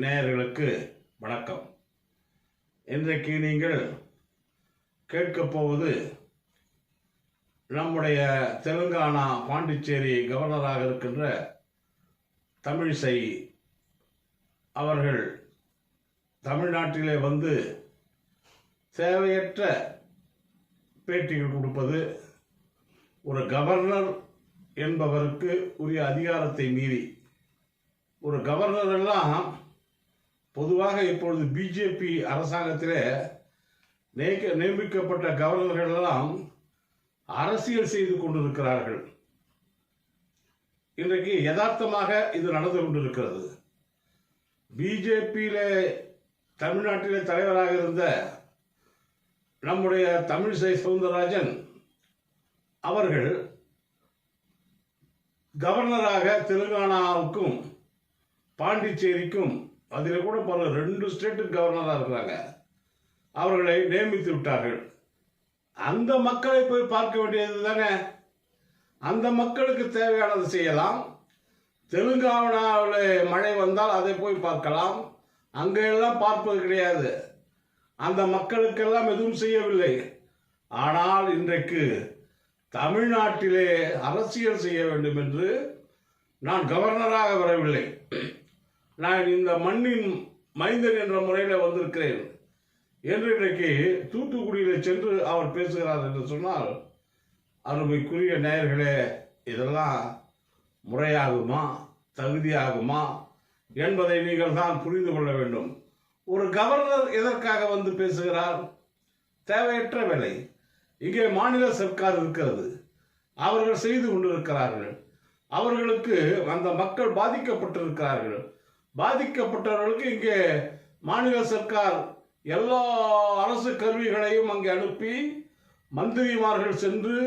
நேயர்களுக்கு வணக்கம். இன்றைக்கு நீங்கள் கேட்கப் போவது நம்முடைய தெலுங்கானா பாண்டிச்சேரி கவர்னராக இருக்கின்ற தமிழிசை அவர்கள் தமிழ்நாட்டிலே வந்து தேவையற்ற பேட்டிகள் கொடுப்பது, ஒரு கவர்னர் என்பவருக்கு உரிய அதிகாரத்தை மீறி, ஒரு கவர்னர் எல்லாம் பொதுவாக இப்பொழுது பிஜேபி அரசாங்கத்திலே நியமிக்கப்பட்ட கவர்னர்கள் எல்லாம் அரசியல் செய்து கொண்டிருக்கிறார்கள். இன்றைக்கு யதார்த்தமாக இது நடந்து கொண்டிருக்கிறது. பிஜேபியிலே தமிழ்நாட்டிலே தலைவராக இருந்த நம்முடைய தமிழிசை சவுந்தரராஜன் அவர்கள் கவர்னராக தெலுங்கானாவுக்கும் பாண்டிச்சேரிக்கும், அதில் கூட பல 2 ஸ்டேட்டுக்கு கவர்னராக இருக்கிறாங்க, அவர்களை நியமித்து விட்டார்கள். அந்த மக்களை போய் பார்க்க வேண்டியது தானே. அந்த மக்களுக்கு தேவையானது செய்யலாம். தெலுங்கானாவில் மழை வந்தால் அதை போய் பார்க்கலாம். அங்கெல்லாம் பார்ப்பது கிடையாது. அந்த மக்களுக்கெல்லாம் எதுவும் செய்யவில்லை. ஆனால் இன்றைக்கு தமிழ்நாட்டிலே அரசியல் செய்ய வேண்டும் என்று, நான் கவர்னராக வரவில்லை, நான் இந்த மண்ணின் மைந்தன் என்ற முறையில் வந்திருக்கிறேன் என்று இன்றைக்கு தூத்துக்குடியில் சென்று அவர் பேசுகிறார் என்று சொன்னால், அருமைக்குரிய நேயர்களே, இதெல்லாம் முறையாகுமா, தகுதியாகுமா என்பதை நீங்கள் தான் புரிந்து கொள்ள வேண்டும். ஒரு கவர்னர் எதற்காக வந்து பேசுகிறார்? தேவையற்ற வேலை. இங்கே மாநில சர்க்கார் இருக்கிறது, அவர்கள் செய்து கொண்டிருக்கிறார்கள். அவர்களுக்கு அந்த மக்கள் பாதிக்கப்பட்டிருக்கிறார்கள். பாதிக்கப்பட்டவர்களுக்கு இங்கே மாநில சர்க்கார் எல்லா அரசு கருவிகளையும் அங்கே அனுப்பி, மந்திரிமார்கள் சென்று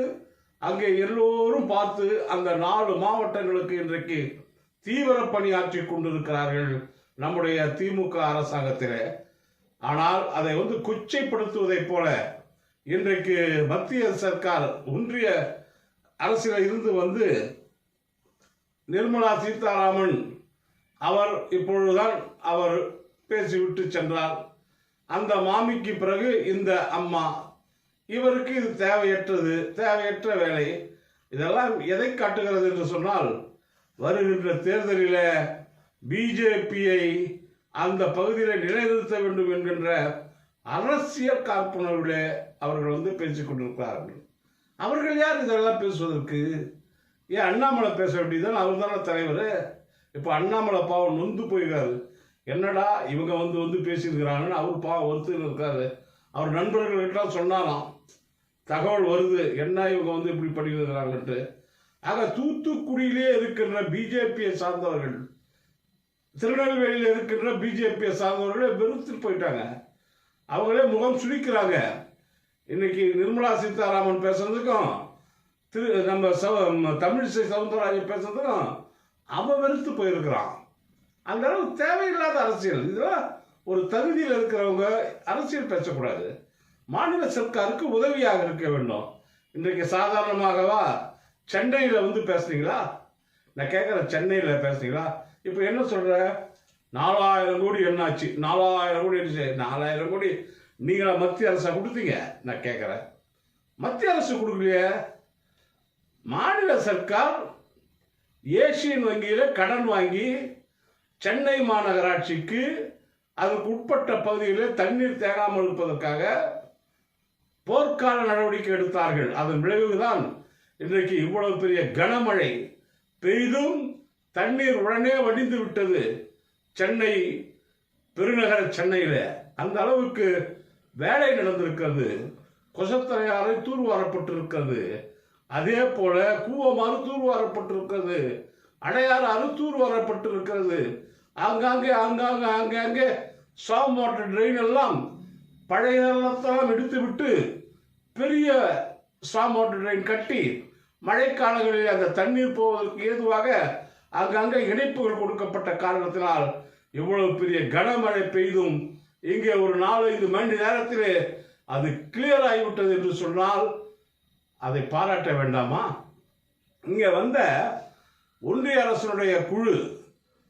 அங்கே எல்லோரும் பார்த்து அந்த 4 மாவட்டங்களுக்கு இன்றைக்கு தீவிர பணியாற்றி கொண்டிருக்கிறார்கள் நம்முடைய திமுக அரசாங்கத்திலே. ஆனால் அதை வந்து கொச்சைப்படுத்துவதைப் போல இன்றைக்கு மத்திய சர்க்கார், ஒன்றிய அரசில் இருந்து வந்து நிர்மலா சீதாராமன் அவர் இப்பொழுதுதான் அவர் பேசிவிட்டு சென்றார். அந்த மாமிக்கு பிறகு இந்த அம்மா, இவருக்கு இது தேவையற்றது, தேவையற்ற வேலை. இதெல்லாம் எதை காட்டுகிறது என்று சொன்னால், வருகின்ற தேர்தலில் பிஜேபியை அந்த பகுதியில் நிலைநிறுத்த வேண்டும் என்கின்ற அரசியல் காழ்ப்புணர்வில் அவர்கள் வந்து பேசிக் கொண்டிருக்கிறார்கள். அவர்கள் யார் இதெல்லாம் பேசுவதற்கு? ஏன் அண்ணாமலை பேச வேண்டியதுதான், அவர் தானே தலைவர். இப்போ அண்ணாமலை பாவம் நொந்து போயிருக்காரு. என்னடா இவங்க வந்து பேசியிருக்கிறாங்கன்னு அவர் பாவம் ஒருத்தர் இருக்காரு. அவர் நண்பர்கள்கிட்ட சொன்னாராம், தகவல் வருது, என்ன இவங்க வந்து இப்படி பண்ணியிருக்கிறாங்கன்ட்டு. ஆக தூத்துக்குடியிலே இருக்கின்ற பிஜேபியை சார்ந்தவர்கள், திருநெல்வேலியில் இருக்கின்ற பிஜேபியை சார்ந்தவர்களே வெறுத்து போயிட்டாங்க. அவங்களே முகம் சுழிக்கிறாங்க. இன்னைக்கு நிர்மலா சீதாராமன் பேசுறதுக்கும் நம்ம தமிழிசை சவுந்தரராஜன் பேசுறதுக்கும் அவன் வெறுத்து போயிருக்கிறான். அந்த அளவு தேவையில்லாத அரசியல். இதெல்லாம் ஒரு தகுதியில் இருக்கிறவங்க அரசியல் பேசக்கூடாது. மாநில சர்க்காருக்கு உதவியாக இருக்க வேண்டும். இன்றைக்கு சாதாரணமாகவா சென்னையில் வந்து பேசுறீங்களா? நான் கேட்குறேன், சென்னையில் பேசுறீங்களா? இப்போ என்ன சொல்ற, 4000 கோடி என்னாச்சு? 4000 கோடி என்ன? 4000 கோடி நீங்களா மத்திய அரசா கொடுத்தீங்க? நான் கேட்குறேன், மத்திய அரசு கொடுக்கலையே. மாநில சர்க்கார் ஏசியன் வங்கியில் கடன் வாங்கி சென்னை மாநகராட்சிக்கு அதுக்கு உட்பட்ட பகுதியில் தண்ணீர் தேங்காமல் இருப்பதற்காக போர்க்கால நடவடிக்கை எடுத்தார்கள். அதன் விளைவுதான் இன்றைக்கு இவ்வளவு பெரிய கனமழை பெய்தும் தண்ணீர் உடனே வடிந்து விட்டது சென்னை பெருநகர சென்னையில். அந்த அளவுக்கு வேலை நடந்திருக்கிறது. கொசத்தரையாறு தூர்வாரப்பட்டிருக்கிறது. அதே போல கூவமாறு தூர்வாரப்பட்டிருக்கிறது. அடையாறு அறு தூர்வாரப்பட்டிருக்கிறது. ஆங்காங்கே ஸ்டாம் வாட்டர் ட்ரெயின் எல்லாம் பழைய நிலத்தெல்லாம் எடுத்துவிட்டு பெரிய ஸ்டாம் வாட்டர் ட்ரெயின் கட்டி மழைக்காலங்களில் அந்த தண்ணீர் போவதற்கு ஏதுவாக அங்கங்கே இணைப்புகள் கொடுக்கப்பட்ட காரணத்தினால் இவ்வளவு பெரிய கனமழை பெய்தும் இங்கே ஒரு 4-5 மணி நேரத்திலே அது கிளியர் ஆகிவிட்டது என்று சொன்னால் அதை பாராட்ட வேண்டாமா? இங்கே வந்த ஒன்றிய அரசினுடைய குழு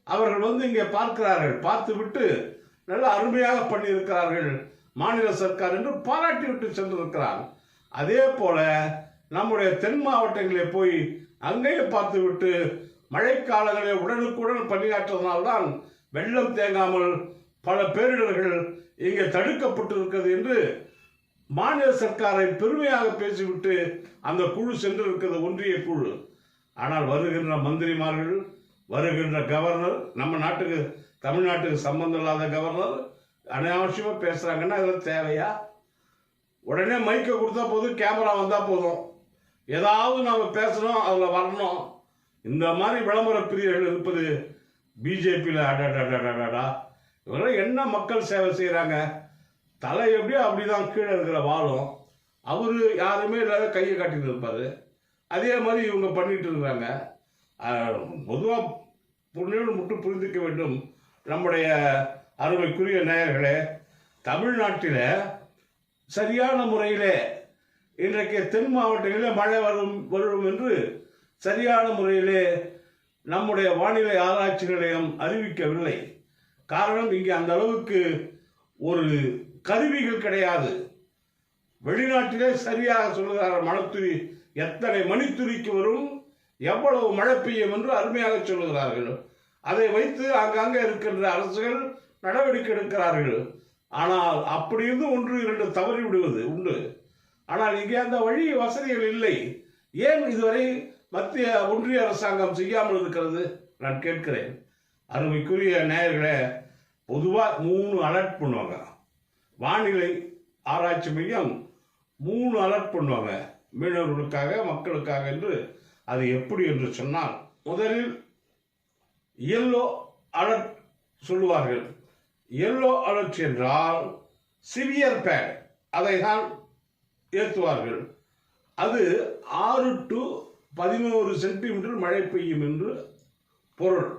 அவர்கள் வந்து இங்கே பார்க்கிறார்கள், பார்த்துவிட்டு நல்ல அருமையாக பண்ணியிருக்கிறார்கள் மாநில சர்க்கார் என்று பாராட்டி விட்டு சென்றிருக்கிறார். அதே போல நம்முடைய தென் மாவட்டங்களிலே போய் அங்கேயே பார்த்துவிட்டு மழைக்காலங்களில் உடனுக்குடன் பணியாற்றுவதனால்தான் வெள்ளம் தேங்காமல் பல பேரிடர்கள் இங்கே தடுக்கப்பட்டிருக்கிறது என்று மாநில சர்க்காரை பெருமையாக பேசிவிட்டு அந்த குழு சென்றிருக்கிறது, ஒன்றிய குழு. ஆனால் வருகின்ற மந்திரிமார்கள், வருகின்ற கவர்னர், நம்ம நாட்டுக்கு தமிழ்நாட்டுக்கு சம்பந்தம் இல்லாத கவர்னர் அனாவசியமா பேசுறாங்கன்னா இதெல்லாம் தேவையா? உடனே மைக்கை கொடுத்தா போதும், கேமரா வந்தா போதும், ஏதாவது நாம பேசணும், அதில் வரணும். இந்த மாதிரி விளம்பர பிரியர்கள் இருப்பது பிஜேபியில் அடாடாடாடாடா. இவரெல்லாம் என்ன மக்கள் சேவை செய்கிறாங்க? தலை எப்படியோ அப்படிதான் கீழே இருக்கிற வாழும். அவரு யாருமே இல்லாத கையை காட்டிட்டு இருப்பாரு. அதே மாதிரி இவங்க பண்ணிட்டு இருக்கிறாங்க. பொதுவாக புண்ணியோடு மட்டும் புரிந்துக்க வேண்டும் நம்முடைய அருமைக்குரிய நேயர்களே. தமிழ்நாட்டில் சரியான முறையில் இன்றைக்கு தென் மாவட்டங்களில் மழை வரும் என்று சரியான முறையிலே நம்முடைய வானிலை ஆராய்ச்சி நிலையம் அறிவிக்கவில்லை. காரணம், இங்கே அந்த அளவுக்கு ஒரு கருவிகள் கிடையாது. வெளிநாட்டிலே சரியாக சொல்லுகிறார், மழைத்துளி எத்தனை மணித்துளிக்கு வரும், எவ்வளவு மழை பெய்யும் என்று அருமையாக சொல்லுகிறார்கள். அதை வைத்து அங்கங்கே இருக்கின்ற அரசுகள் நடவடிக்கை எடுக்கிறார்கள். ஆனால் அப்படி இருந்து 1-2 தவறி விடுவது உண்டு. ஆனால் இங்கே அந்த வழி வசதிகள் இல்லை. ஏன் இதுவரை மத்திய ஒன்றிய அரசாங்கம் செய்யாமல் இருக்கிறது நான் கேட்கிறேன். அருமைக்குரிய நேயர்களே, பொதுவாக 3 அலர்ட் பண்ணுவாங்க. வானிலை ஆராய்ச்சி மையம் 3 அலர்ட் பண்ணுவாங்க மீனவர்களுக்காக, மக்களுக்காக என்று. அது எப்படி என்று சொன்னால், முதலில் எல்லோ அலர்ட் சொல்லுவார்கள். எல்லோ அலர்ட் என்றால் சிவியர் பேட், அதை தான் ஏற்றுவார்கள். அது 6 to 11 சென்டிமீட்டர் மழை பெய்யும் என்று பொருள்.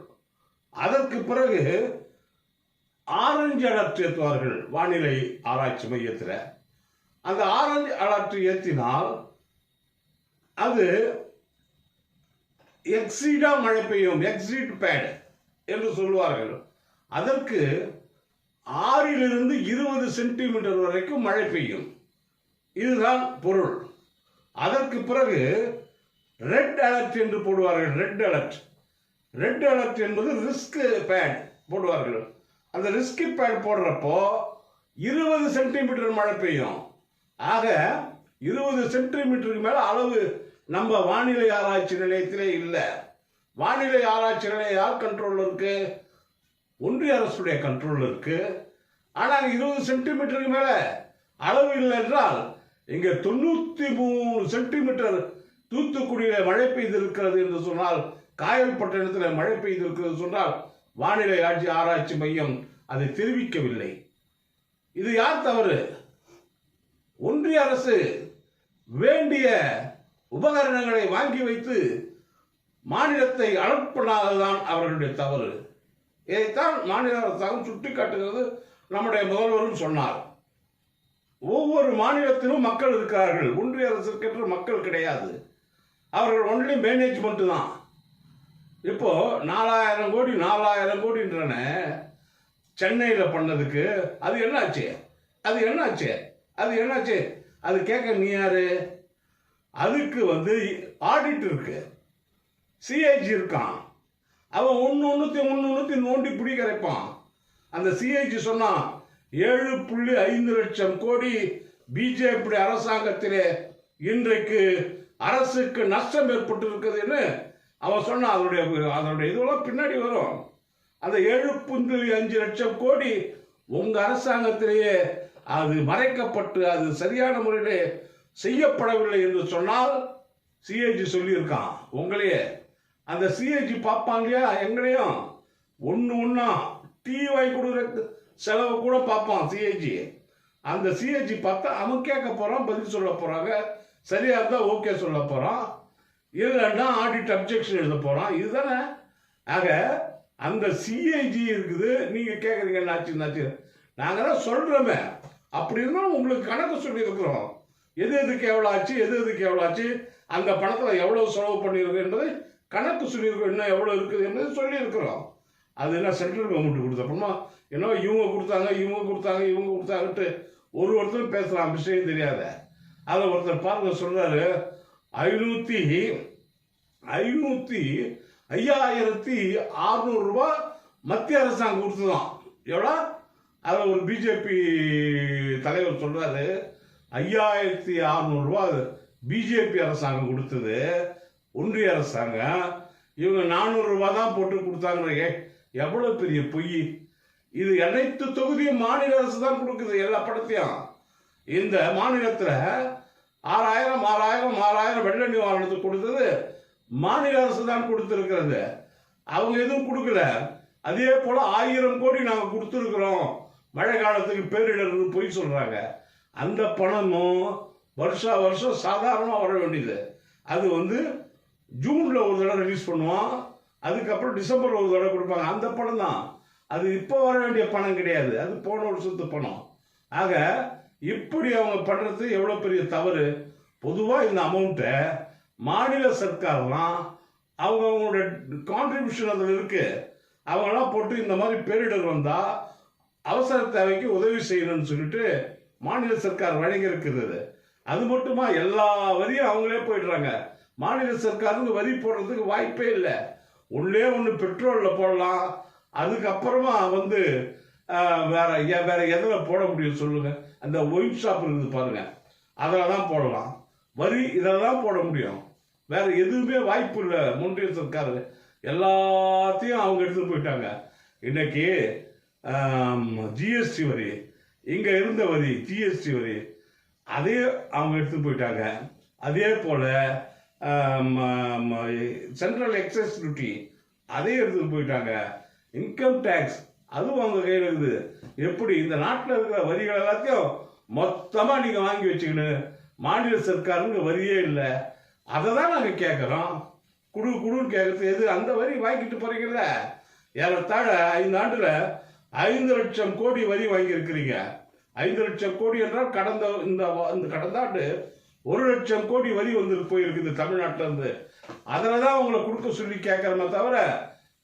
அதற்கு பிறகு ஆரஞ்சு அலர்ட் ஏற்றுவார்கள் வானிலை ஆராய்ச்சி மையத்தில். அந்த ஆரஞ்சு அலர்ட் ஏற்றினால் அது எக்ஸீடா மழை பெய்யும், எக்ஸீட் பேட் என்று சொல்லுவார்கள். அதற்கு 6 to 20 சென்டிமீட்டர் வரைக்கும் மழை பெய்யும். இதுதான் பொருள். அதற்கு பிறகு ரெட் அலர்ட் என்று போடுவார்கள். ரெட் அலர்ட், ரெட் அலர்ட் என்பது ரிஸ்க் பேட் போடுவார்கள். அந்த ரிஸ்க் பேட் போடுறப்போ 20 சென்டிமீட்டர் மழை பெய்யும். ஆக 20 சென்டிமீட்டருக்கு மேல அளவு நம்ம வானிலை ஆராய்ச்சி நிலையத்திலே இல்லை. வானிலை ஆராய்ச்சி நிலையம் யார் கண்ட்ரோல் இருக்கு? ஒன்றிய அரசுடைய கண்ட்ரோல் இருக்கு. ஆனால் 20 சென்டிமீட்டருக்கு மேல அளவு இல்லை என்றால், இங்க 93 சென்டிமீட்டர் தூத்துக்குடியில் மழை பெய்திருக்கிறது என்று சொன்னால், காயல்பட்டினத்தில் மழை பெய்திருக்கிறது சொன்னால், வானிலை ஆராய்ச்சி மையம் அதை தெரிவிக்கவில்லை. இது யார் தவறு? ஒன்றிய அரசு வேண்டிய உபகரணங்களை வாங்கி வைத்து மாநிலத்தை அலர்ட் பண்ணாததுதான் அவர்களுடைய தவறு. இதைத்தான் மாநில அரசாங்கம் சுட்டி காட்டுகிறது. நம்முடைய முதல்வரும் சொன்னார், ஒவ்வொரு மாநிலத்திலும் மக்கள் இருக்கிறார்கள், ஒன்றிய அரசுக்கு மக்கள் கிடையாது. அவர்கள் ஒன்லி மேனேஜ்மெண்ட் தான். இப்போ 4000 கோடி 4000 கோடின்றன சென்னையில் பண்ணதுக்கு அது என்னாச்சு? அது என்னாச்சு? அது என்னாச்சு? அது கேட்க நீ யாரு? அதுக்கு ஆடிட் இருக்கு, சிஐஜி இருக்கான். அவன் ஒன்னு நோண்டி பிடி கரைப்பான். அந்த சிஐஜி சொன்னா 7.5 லட்சம் கோடி பிஜேபி அரசாங்கத்திலே இன்றைக்கு அரசுக்கு நஷ்டம் ஏற்பட்டிருக்குதுன்னு அவன் சொன்னான். அதனுடைய இதெல்லாம் பின்னாடி வரும். அந்த 7.5 லட்சம் கோடி உங்க அரசாங்கத்திலேயே அது மறைக்கப்பட்டு அது சரியான முறையிலே செய்யப்படவில்லை என்று சொன்னால் சிஐஜி சொல்லியிருக்கான். உங்களையே அந்த சிஐஜி பார்ப்பாங்க இல்லையா? எங்களையும் ஒன்னா டீ வாங்கி கொடுக்குற செலவு கூட பார்ப்பான் சிஐஜி. அந்த சிஐஜி பார்த்தா அவன் கேட்க போறான், பதில் சொல்ல போறாங்க. சரியா இருந்தா ஓகே சொல்ல போறான், இல்லைன்னா ஆடிட் அப்ஜெக்ஷன் எழுத போறான். இதுதானே. ஆக அந்த சிஐஜி இருக்குது. நீங்க கேட்குறீங்க என்னாச்சு? நாங்க தான் சொல்றோமே. அப்படி இருந்தாலும் உங்களுக்கு கணக்கு சொல்லி இருக்கிறோம். எதுக்கு எவ்வளோ ஆச்சு, எதுக்கு எவ்வளோ ஆச்சு, அந்த பணத்தில் எவ்வளவு செலவு பண்ணியிருக்கு என்பதை கணக்கு சொல்லியிருக்கோம். இன்னும் எவ்வளோ இருக்குது என்பதை சொல்லியிருக்கிறோம். அது என்ன சென்ட்ரல் கவர்மெண்ட் கொடுத்தப்பமா ஏன்னா இவங்க கொடுத்தாங்கன்ட்டு ஒருத்தரும் பேசலாம், விஷயம் தெரியாத. அதை ஒருத்தர் பாருங்க சொல்றாரு, 5600 ரூபாய் மத்திய அரசாங்கம் கொடுத்ததான். எவ்வளோ? அதை ஒரு பிஜேபி தலைவர் சொல்றாரு, 5600 ரூபாய் பிஜேபி அரசாங்கம் கொடுத்தது, ஒன்றிய அரசாங்கம். இவங்க 400 ரூபாய் தான் போட்டு கொடுத்தாங்க. எவ்வளவு பெரிய பொய் இது! அனைத்து தொகுதியும் மாநில அரசு தான் கொடுக்குது, எல்லா படத்தையும். இந்த மாநிலத்தில் 6000 வெள்ள நிவாரணத்துக்கு கொடுத்தது மாநில அரசு தான் கொடுத்திருக்கிறது, அவங்க எதுவும் கொடுக்கல. அதே போல 1000 கோடி நாங்கள் கொடுத்துருக்குறோம் மழை காலத்துக்கு பேரிடர் போய் சொல்றாங்க. அந்த பணமும் வருஷம் சாதாரணமாக வர வேண்டியது. அது ஜூன்ல ஒரு தடவை ரிலீஸ் பண்ணுவோம், அதுக்கப்புறம் டிசம்பர்ல ஒரு தடவை கொடுப்பாங்க. அந்த பணம் தான் அது, இப்போ வர வேண்டிய பணம் கிடையாது, அது போன வருஷத்து பணம். ஆக இப்படி அவங்க பண்றது எவ்வளவு பெரிய தவறு. பொதுவாக இந்த அமௌண்ட்டை மாநில சர்க்கார்லாம் அவங்களோட கான்ட்ரிபியூஷன் அதில் இருக்கு, அவங்களாம் போட்டு இந்த மாதிரி பேரிடர் வந்தா அவசர தேவைக்கு உதவி செய்யணும்னு சொல்லிட்டு மாநில சர்க்கார் வழங்கி இருக்கிறது. அது மட்டுமா, எல்லா வரியும் அவங்களே போயிடுறாங்க. மாநில சர்க்காருக்கு வரி போடுறதுக்கு வாய்ப்பே இல்லை. ஒன்றே ஒன்று பெட்ரோலில் போடலாம், அதுக்கப்புறமா வேற எதில் போட முடியும் சொல்லுங்க? அந்த ஒயின் ஷாப் இருக்குது பாருங்க, அதில் தான் போடலாம் வரி, இதில் தான் போட முடியும். வேற எதுவுமே வாய்ப்பு இல்லை. ஒன்றிய சர்க்கார் எல்லாத்தையும் அவங்க எடுத்துட்டு போயிட்டாங்க. இன்னைக்கு ஜிஎஸ்டி வரி, இங்க இருந்த வரி ஜிஎஸ்டி வரி, அதே அவங்க எடுத்துட்டு போயிட்டாங்க. அதே போல சென்ட்ரல் எக்ஸைஸ் டியூட்டி அதையும் எடுத்துட்டு போயிட்டாங்க. இன்கம் டேக்ஸ் அதுவும் அவங்க கையில் இருக்குது. எப்படி இந்த நாட்டில் இருக்கிற வரிகள் எல்லாத்தையும் மொத்தமா நீங்க வாங்கி வச்சுக்கணும், மாநில சர்க்காருங்க வரியே இல்லை. அதை தான் நாங்கள் கேட்குறோம். குடுன்னு கேட்கறது எது? அந்த வரி வாங்கிட்டு போறீங்கல்ல. ஏறத்தாழ 5 ஆண்டுல 5 லட்சம் கோடி வரி வாங்கியிருக்கிறீங்க. 5 லட்சம் கோடி என்றால் கடந்த ஆண்டு 1 லட்சம் கோடி வரி போயிருக்குது தமிழ்நாட்டில இருந்து. அதில் தான் உங்களை கொடுக்க சொல்லி கேட்கறோமே தவிர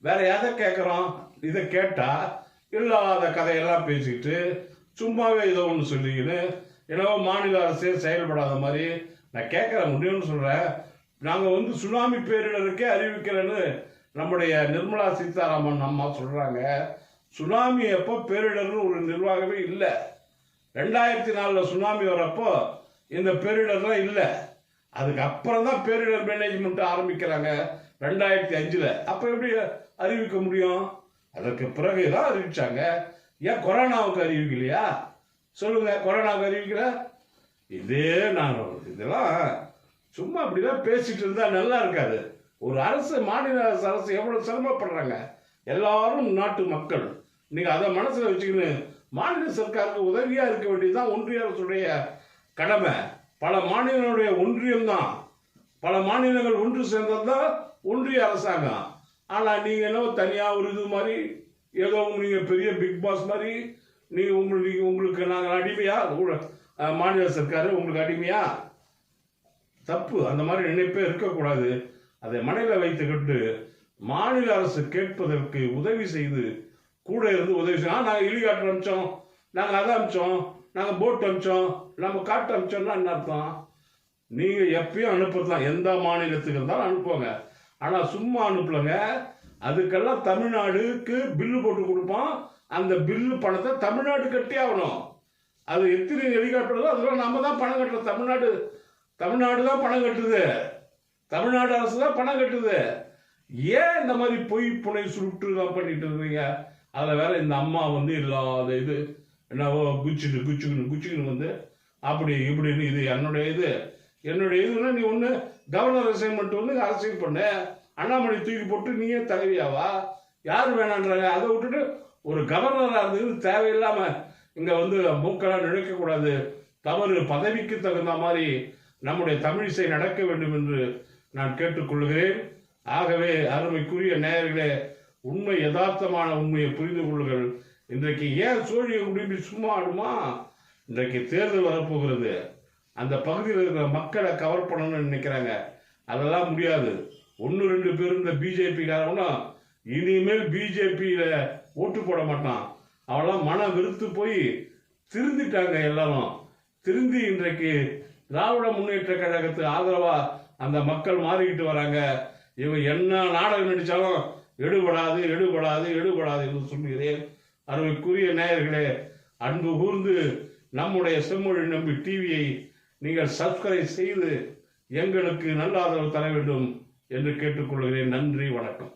வேற எதை கேட்குறோம்? இதை கேட்டா இல்லாத கதையெல்லாம் பேசிக்கிட்டு சும்மாவே ஏதோ ஒன்று சொல்லிக்கின்னு என்னவோ மாநில அரசே செயல்படாத மாதிரி நான் கேட்கற முடியும்னு சொல்றேன். நாங்கள் சுனாமி பேரிடருக்கே அறிவிக்கிறேன்னு நம்முடைய நிர்மலா சீதாராமன் அம்மா சொல்றாங்க. சுனாமி எப்போ பேரிடர்னு ஒரு நிர்வாகமே இல்லை. 2004 சுனாமி வரப்போ இந்த பேரிடர்லாம் இல்லை. அதுக்கு அப்புறம் தான் பேரிடர் மேனேஜ்மெண்ட் ஆரம்பிக்கிறாங்க 2005. அப்போ எப்படி அறிவிக்க முடியும்? அதற்கு பிறகு தான் அறிவிச்சாங்க. ஏன் கொரோனாவுக்கு அறிவிக்கலையா? சொல்லுங்க, கொரோனாவுக்கு அறிவிக்கல. இதெல்லாம் சும்மா அப்படிதான் பேசிட்டு இருந்தா நல்லா இருக்காது. ஒரு அரசு, மாநில அரசு எவ்வளவு சிரமப்படுறாங்க எல்லாரும் நாட்டு மக்கள். நீங்க அதை மனசுல வச்சுக்கின்னு மாநில சர்க்காருக்கு உதவியா இருக்க வேண்டியதுதான் ஒன்றிய அரசுடைய கடமை. பல மாநிலங்களுடைய ஒன்றியம் தான், பல மாநிலங்கள் ஒன்று சேர்ந்ததுதான் ஒன்றிய அரசாங்கம். ஆனா நீங்க என்ன தனியா ஒரு இது மாதிரி ஏதோ நீங்க பெரிய பிக் பாஸ் மாதிரி நீங்க உங்களுக்கு நாங்கள் அடிமையா? மாநில சர்க்காரு உங்களுக்கு அடிமையா? தப்பு. அந்த மாதிரி நினைப்பே இருக்கக்கூடாது. அதை மனதில் வைத்துக்கிட்டு மாநில அரசு கேட்பதற்கு உதவி செய்து கூட இருந்து உதவி செய்யணும். நாங்கள் ஹெலிகாப்டர் அமிச்சோம், நாங்கள் அதை அமிச்சோம், நாங்கள் போட் அமிச்சோம், நம்ம காட்டு அமிச்சோம்னா என்ன அர்த்தம்? நீங்கள் எப்பயும் அனுப்புறதுலாம், எந்த மாநிலத்துக்கு இருந்தாலும் அனுப்புவாங்க. ஆனால் சும்மா அனுப்பலங்க. அதுக்கெல்லாம் தமிழ்நாடுக்கு பில்லு போட்டு கொடுப்போம். அந்த பில்லு பணத்தை தமிழ்நாடு கட்டி ஆகணும். அது எத்தனை ஹெலிகாப்டர் அதெல்லாம் நம்ம தான் பணம் கட்டுறோம். தமிழ்நாடு தான் பணம் கட்டுது, தமிழ்நாடு அரசு தான் பணம் கட்டுது. ஏன் இந்த மாதிரி பொய் புனை சுருட்டு பண்ணிட்டு இருக்கீங்க? அதில் வேற இந்த அம்மா இல்லாத இது என்னவோ குச்சிக்கின்னு அப்படி இப்படின்னு இது என்னுடைய இதுன்னா நீ ஒன்று கவர்னர் அசைன்மெண்ட் அரசியல் பண்ண, அண்ணாமலை தூக்கி போட்டு நீயே தலைவியாவா? யார் வேணான்றாங்க? அதை விட்டுட்டு ஒரு கவர்னராக இருந்தது தேவையில்லாம இங்க மூக்கெல்லாம் நினைக்கக்கூடாது. தவறு. பதவிக்கு தகுந்த மாதிரி நம்முடைய தமிழிசை நடக்க வேண்டும் என்று நான் கேட்டுக்கொள்கிறேன். ஆகவே அருமைக்குரிய நேயர்களே, உண்மை, யதார்த்தமான உண்மையை புரிந்து கொள்ளுங்கள். இன்றைக்கு ஏன் சோழிய குடிமை சும்மா ஆடுமா? இன்றைக்கு தேர்தல் வரப்போகிறது. அந்த பகுதியில் இருக்கிற மக்களை கவர் பண்ணணும்னு நினைக்கிறாங்க. அதெல்லாம் முடியாது. 1-2 பேர் இந்த பிஜேபிக்காரவனும் இனிமேல் பிஜேபியில ஓட்டு போட மாட்டான். அவெல்லாம் மன வெறுத்து போய் திருந்திட்டாங்க. எல்லாரும் திருந்தி இன்றைக்கு திராவிட முன்னேற்ற கழகத்துக்கு ஆதரவா அந்த மக்கள் மாறிக்கிட்டு வராங்க. இவன் என்ன நாடகம் நடிச்சாலும் எடுபடாது எடுபடாது எடுபடாது என்று சொல்லுகிறேன். அருமைக்குரிய நேயர்களே, அன்பு கூர்ந்து நம்முடைய செம்மொழி நம்பி டிவியை நீங்கள் சப்ஸ்கிரைப் செய்து எங்களுக்கு நல்ல ஆதரவு தர வேண்டும் என்று கேட்டுக்கொள்கிறேன். நன்றி, வணக்கம்.